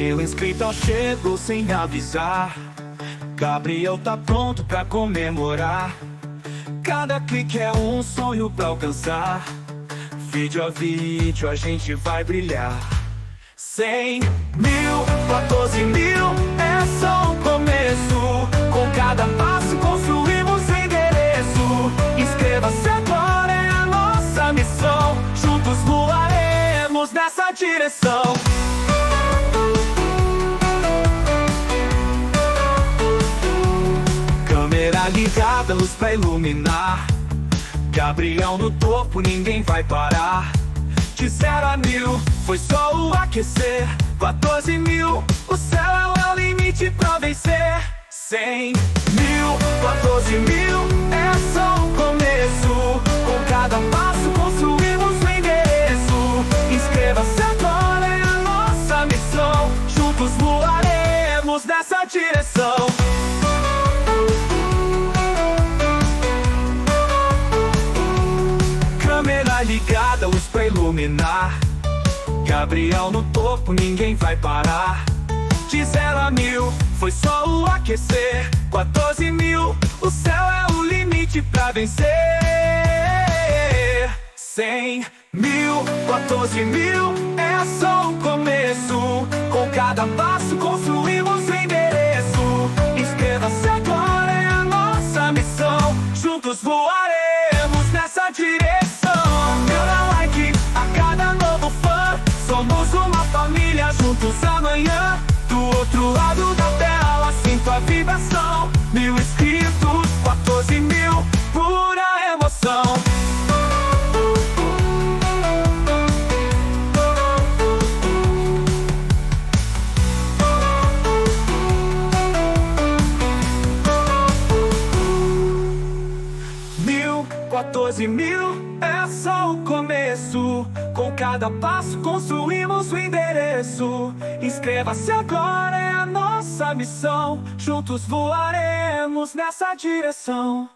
10.000 inscritos chegou sem avisar. Gabriel tá pronto pra comemorar. Cada clique é um sonho pra alcançar. Vídeo a vídeo a gente vai brilhar. 100 mil, 14 mil, é só o começo. Com cada passo construímos o endereço. Inscreva-se agora, é a nossa missão. Juntos voaremos nessa direção. Câmera ligada, luz pra iluminar. Gabriel no topo, ninguém vai parar. De 0 a 1000, foi só o aquecer. 14 mil, o céu é o limite pra vencer. 100 mil, 14 mil, é só o começo. Com cada passo construímos o endereço. Inscreva-se agora, é a nossa missão. Juntos voaremos nessa direção. Câmera ligada, luz pra iluminar. Gabriel no topo, ninguém vai parar. De 0 a 1000, foi só o aquecer. 14 mil, o céu é o limite pra vencer. 100 mil, 14 mil, é só o começo. Com cada passo construímos o endereço. Inscreva-se agora, é a nossa missão. Juntos voaremos nessa direção. Dê like a cada novo fã. Somos uma família, juntos amanhã. Do outro lado da tela, sinto a vibração. 1000 inscritos, 14 mil, pura emoção. Mil, 14 mil, é só o começo. Com cada passo construímos o endereço. Inscreva-se agora, é a nossa missão. Juntos voaremos nessa direção.